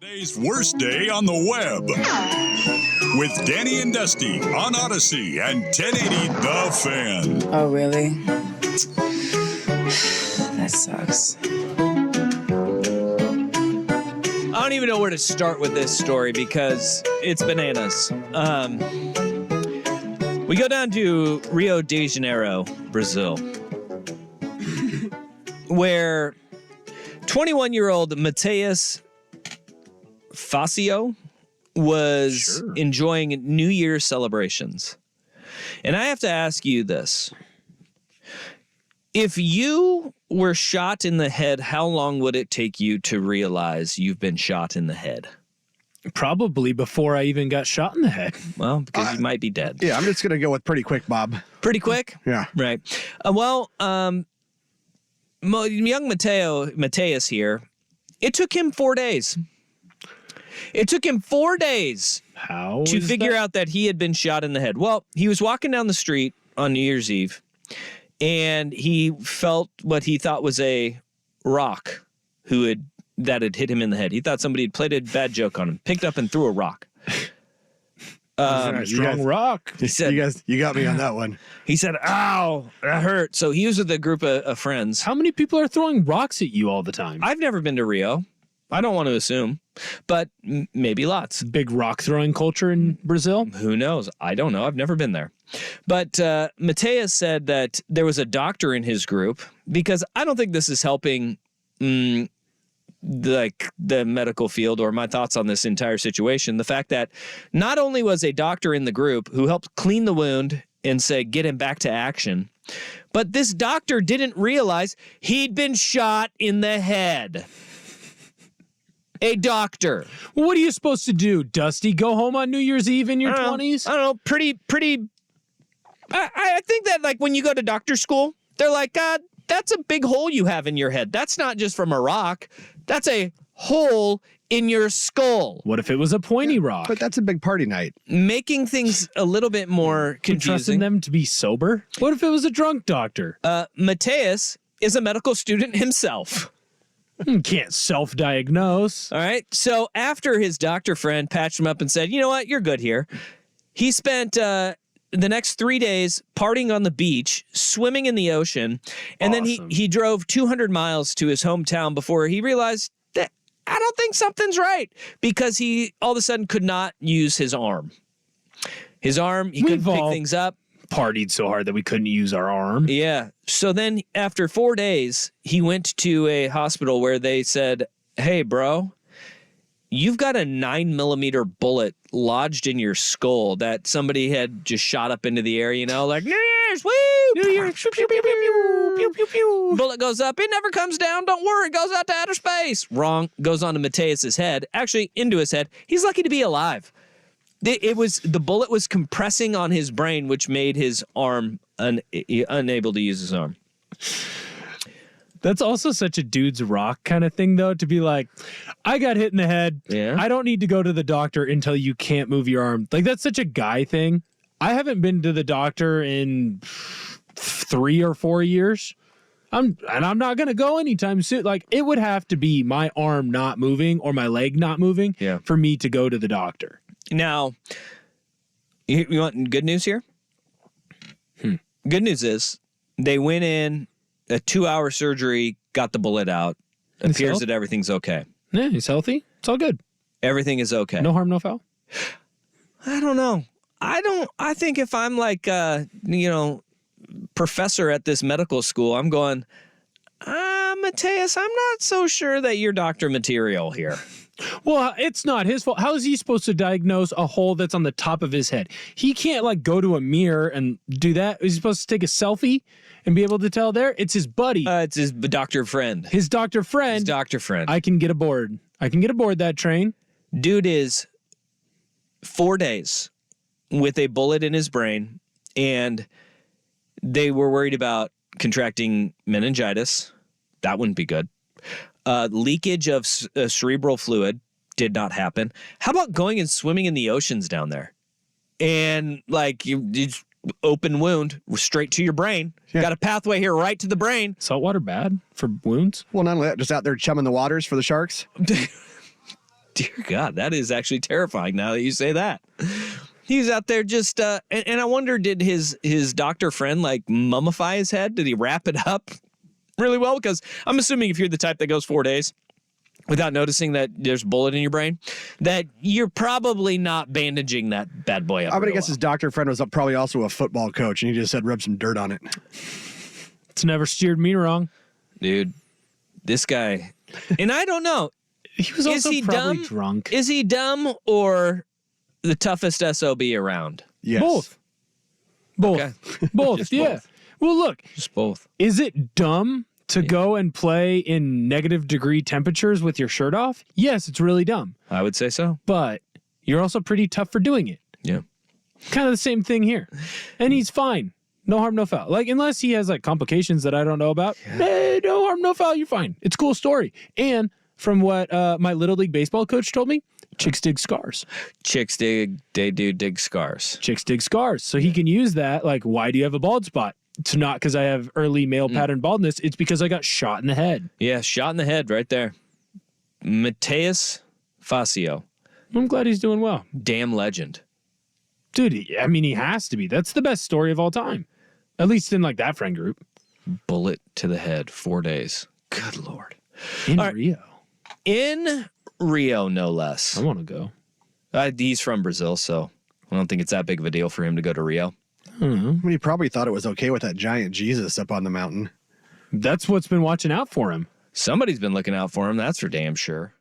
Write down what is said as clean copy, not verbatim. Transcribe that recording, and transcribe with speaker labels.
Speaker 1: Today's worst day on the web with Danny and Dusty on Odyssey and 1080 The Fan.
Speaker 2: Oh, really? That sucks.
Speaker 3: I don't even know where to start with this story because it's bananas. We go down to Rio de Janeiro, Brazil, where 21-year-old Mateus Facio was enjoying New Year's celebrations. And I have to ask you this. If you were shot in the head, how long would it take you to realize you've been shot in the head?
Speaker 4: Probably before I even got shot in the head.
Speaker 3: Well, because you might be dead.
Speaker 5: Yeah, I'm just going to go with pretty quick, Bob.
Speaker 3: Pretty quick?
Speaker 5: Yeah.
Speaker 3: Right. Young Mateus here, it took him 4 days. It took him 4 days to figure out that he had been shot in the head. Well, he was walking down the street on New Year's Eve, and he felt what he thought was a rock that had hit him in the head. He thought somebody had played a bad joke on him, picked up and threw a rock.
Speaker 4: Strong rock.
Speaker 5: He said, you got me on that one.
Speaker 3: He said, ow, that hurt. So he was with a group of friends.
Speaker 4: How many people are throwing rocks at you all the time?
Speaker 3: I've never been to Rio. I don't want to assume, but maybe lots.
Speaker 4: Big rock throwing culture in Brazil?
Speaker 3: Who knows? I don't know. I've never been there. But Mateus said that there was a doctor in his group, because I don't think this is helping like the medical field or my thoughts on this entire situation. The fact that not only was a doctor in the group who helped clean the wound and say, get him back to action, but this doctor didn't realize he'd been shot in the head. A doctor.
Speaker 4: Well, what are you supposed to do, Dusty? Go home on New Year's Eve in your 20s?
Speaker 3: I don't know. Pretty. I think that, like, when you go to doctor school, they're like, God, that's a big hole you have in your head. That's not just from a rock. That's a hole in your skull.
Speaker 4: What if it was a pointy rock?
Speaker 5: But that's a big party night.
Speaker 3: Making things a little bit more confusing.
Speaker 4: Trusting them to be sober? What if it was a drunk doctor?
Speaker 3: Mateus is a medical student himself.
Speaker 4: Can't self-diagnose.
Speaker 3: All right. So after his doctor friend patched him up and said, you know what, you're good here, he spent the next 3 days partying on the beach, swimming in the ocean, and then he drove 200 miles to his hometown before he realized that I don't think something's right, because he all of a sudden could not use his arm. His arm, he couldn't pick things up.
Speaker 4: Partied so hard that we couldn't use our arm.
Speaker 3: Yeah. So then after 4 days, he went to a hospital where they said, hey, bro, you've got a 9mm bullet lodged in your skull that somebody had just shot up into the air, you know, like, New Year's, woo! New Year's, pew, pew, pew, pew, pew, pew, pew. Bullet goes up, it never comes down, don't worry, it goes out to outer space. Wrong. Goes on to Mateus's head, actually into his head. He's lucky to be alive. The bullet was compressing on his brain, which made his arm unable to use his arm.
Speaker 4: That's also such a dude's rock kind of thing, though, to be like, I got hit in the head.
Speaker 3: Yeah.
Speaker 4: I don't need to go to the doctor until you can't move your arm. Like, that's such a guy thing. I haven't been to the doctor in 3 or 4 years. I'm not going to go anytime soon. Like, it would have to be my arm not moving or my leg not moving for me to go to the doctor.
Speaker 3: Now, you want good news here? Good news is they went in, a 2-hour surgery, got the bullet out. Appears that everything's okay.
Speaker 4: Yeah, he's healthy. It's all good.
Speaker 3: Everything is okay.
Speaker 4: No harm, no foul.
Speaker 3: I don't know. I think if I'm like, professor at this medical school, I'm going, Mateus, I'm not so sure that you're doctor material here.
Speaker 4: Well, it's not his fault. How is he supposed to diagnose a hole that's on the top of his head? He can't, like, go to a mirror and do that. Is he supposed to take a selfie and be able to tell there? It's his buddy.
Speaker 3: It's his doctor friend.
Speaker 4: His doctor friend.
Speaker 3: His doctor friend.
Speaker 4: I can get aboard. That train.
Speaker 3: Dude is 4 days with a bullet in his brain, and they were worried about contracting meningitis. That wouldn't be good. Leakage of cerebral fluid did not happen. How about going and swimming in the oceans down there? And, like, you open wound straight to your brain. Yeah. Got a pathway here right to the brain.
Speaker 4: Saltwater bad for wounds?
Speaker 5: Well, not only that, just out there chumming the waters for the sharks.
Speaker 3: Dear God, that is actually terrifying now that you say that. He's out there just, and I wonder, did his doctor friend like mummify his head? Did he wrap it up really well? Because I'm assuming if you're the type that goes 4 days without noticing that there's a bullet in your brain, that you're probably not bandaging that bad boy up.
Speaker 5: I'm going to guess his doctor friend was probably also a football coach, and he just said rub some dirt on it.
Speaker 4: It's never steered me wrong.
Speaker 3: Dude, this guy, and I don't know.
Speaker 4: He was also probably drunk.
Speaker 3: Is he dumb or the toughest SOB around?
Speaker 5: Yes.
Speaker 4: Both.
Speaker 3: Okay.
Speaker 4: Both,
Speaker 3: Just
Speaker 4: yeah.
Speaker 3: both.
Speaker 4: Well, look,
Speaker 3: Just both.
Speaker 4: is it dumb to go and play in negative degree temperatures with your shirt off? Yes, it's really dumb.
Speaker 3: I would say so.
Speaker 4: But you're also pretty tough for doing it.
Speaker 3: Yeah.
Speaker 4: Kind of the same thing here. And he's fine. No harm, no foul. Like, unless he has like complications that I don't know about, no harm, no foul, you're fine. It's a cool story. And from what my Little League baseball coach told me, chicks dig scars.
Speaker 3: Chicks dig scars.
Speaker 4: Chicks dig scars. So he can use that. Like, why do you have a bald spot? It's not because I have early male pattern baldness. It's because I got shot in the head.
Speaker 3: Yeah, shot in the head right there. Mateus Facio.
Speaker 4: I'm glad he's doing well.
Speaker 3: Damn legend.
Speaker 4: Dude, he has to be. That's the best story of all time. At least in like that friend group.
Speaker 3: Bullet to the head, 4 days. Good Lord.
Speaker 4: In
Speaker 3: All right.
Speaker 4: Rio.
Speaker 3: In Rio, no less.
Speaker 4: I want to go.
Speaker 3: He's from Brazil, so I don't think it's that big of a deal for him to go to Rio.
Speaker 4: I don't know.
Speaker 5: I mean, he probably thought it was okay with that giant Jesus up on the mountain.
Speaker 4: That's what's been watching out for him.
Speaker 3: Somebody's been looking out for him, that's for damn sure.